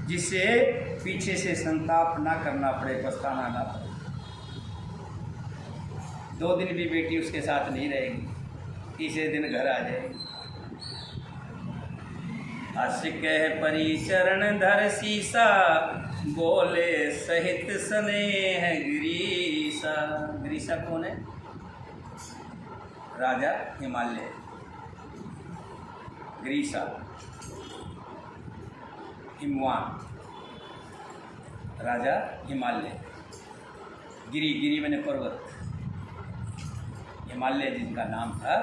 जिससे पीछे से संताप ना करना पड़े, पछताना ना पड़े। 2 दिन भी बेटी उसके साथ नहीं रहेगी, तीसरे दिन घर आ जाएगी। हस कह परिचरण धर सीसा, बोले सहित स्नेह गिरीसा। गिरीसा कौन है? राजा हिमालय। गिरीसा हिमवान, राजा हिमालय। गिरी, गिरी मैंने पर्वत, हिमालय जिनका नाम था,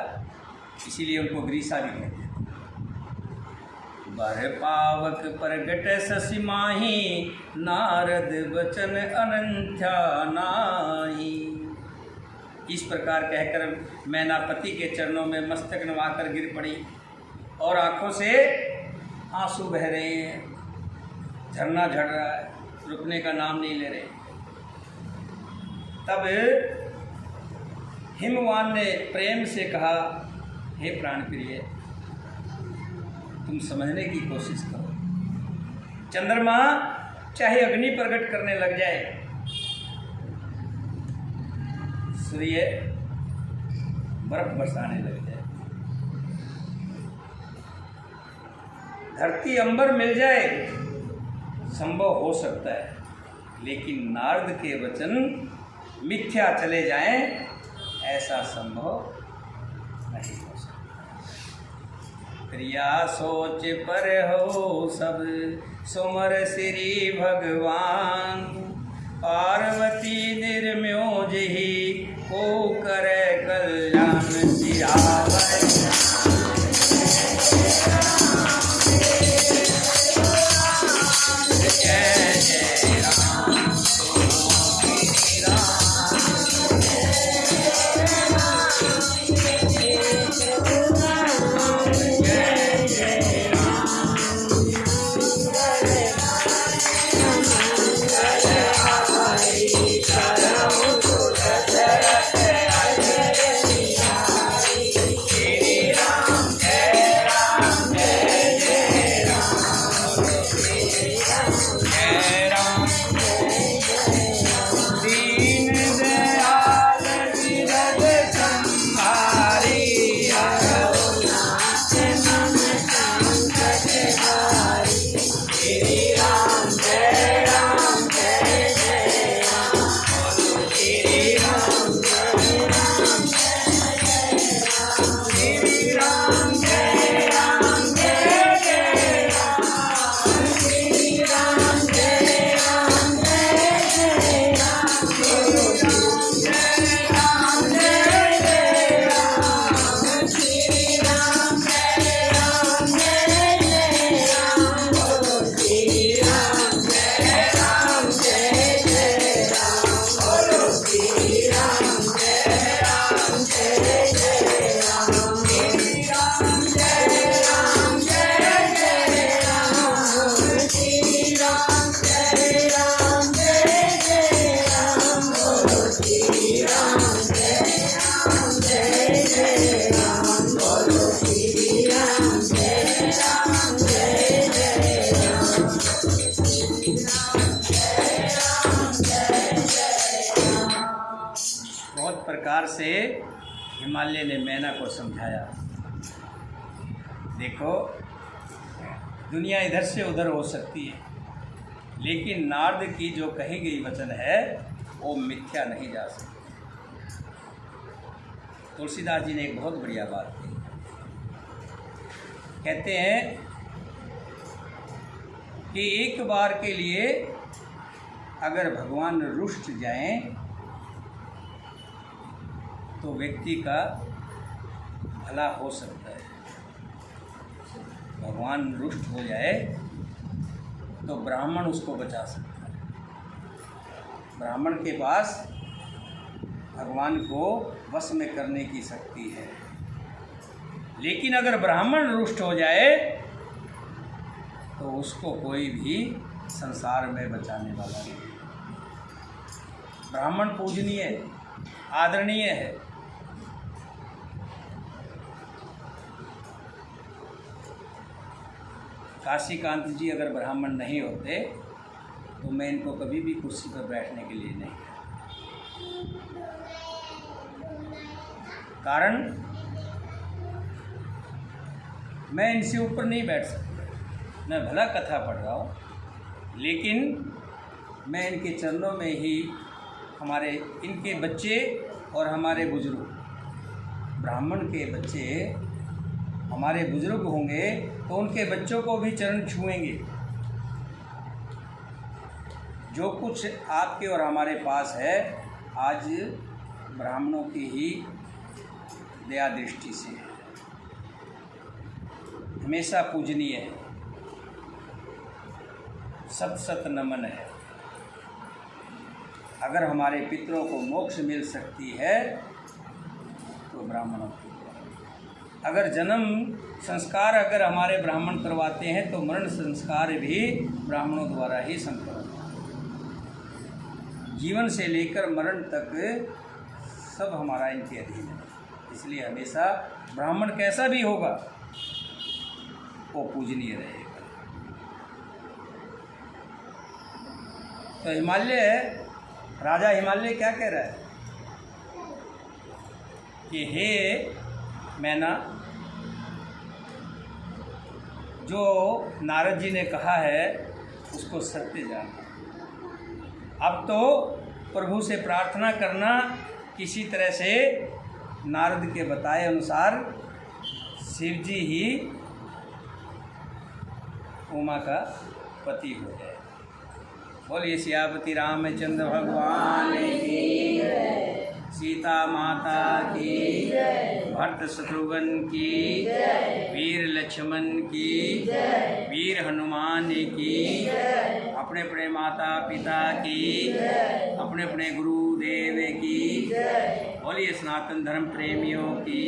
इसीलिए उनको गिरीसा भी कहते हैं। बर पावक प्रगट शशि माही, नारद बचन अनंथ्या नाही। इस प्रकार कहकर मैनापति के चरणों में मस्तक नवाकर गिर पड़ी और आंखों से आंसू बह रहे हैं, झरना झड़ रहा है, रुकने का नाम नहीं ले रहे। तब हिमवान ने प्रेम से कहा, हे प्राण प्रिय, तुम समझने की कोशिश करो। चंद्रमा चाहे अग्नि प्रकट करने लग जाए, सूर्य बर्फ बरसाने लग जाए, धरती अंबर मिल जाए, संभव हो सकता है, लेकिन नारद के वचन मिथ्या चले जाएं, ऐसा संभव नहीं हो सकता। क्रिया सोच पर हो सब सुमर श्री भगवान, पार्वती निर्म्योज ही को करे कल्याण सियावर। प्रकार से हिमालय ने मैना को समझाया, देखो दुनिया इधर से उधर हो सकती है, लेकिन नारद की जो कही गई वचन है वो मिथ्या नहीं जा सकती। तुलसीदास जी ने एक बहुत बढ़िया बात कही, कहते हैं कि एक बार के लिए अगर भगवान रुष्ट जाएं तो व्यक्ति का भला हो सकता है। भगवान रुष्ट हो जाए तो ब्राह्मण उसको बचा सकता है। ब्राह्मण के पास भगवान को वश में करने की शक्ति है, लेकिन अगर ब्राह्मण रुष्ट हो जाए तो उसको कोई भी संसार में बचाने वाला नहीं। ब्राह्मण पूजनीय, आदरणीय है। काशीकांत जी अगर ब्राह्मण नहीं होते तो मैं इनको कभी भी कुर्सी पर बैठने के लिए नहीं कहता। कारण मैं इनसे ऊपर नहीं बैठ सकता। मैं भला कथा पढ़ रहा हूँ, लेकिन मैं इनके चरणों में ही हमारे इनके बच्चे और हमारे बुजुर्ग, ब्राह्मण के बच्चे हमारे बुजुर्ग होंगे तो उनके बच्चों को भी चरण छुएंगे। जो कुछ आपके और हमारे पास है आज ब्राह्मणों की ही दया दृष्टि से है, हमेशा पूजनीय है। सत सत नमन है। अगर हमारे पितरों को मोक्ष मिल सकती है तो ब्राह्मणों को, अगर जन्म संस्कार अगर हमारे ब्राह्मण करवाते हैं तो मरण संस्कार भी ब्राह्मणों द्वारा ही संपन्न होता है। जीवन से लेकर मरण तक सब हमारा इनके अधीन है। इसलिए हमेशा ब्राह्मण कैसा भी होगा वो पूजनीय रहेगा। तो हिमालय, राजा हिमालय क्या कह रहा है कि हे मैना, जो नारद जी ने कहा है उसको सत्य जानना। अब तो प्रभु से प्रार्थना करना किसी तरह से नारद के बताए अनुसार शिव जी ही उमा का पति हो जाए। बोलिए सियापति रामचंद्र भगवान की, सीता माता की, भरत शत्रुघ्न की, वीर लक्ष्मण की, वीर हनुमान की, अपने अपने माता पिता की, अपने अपने गुरुदेव की, बोलिए सनातन धर्म प्रेमियों की।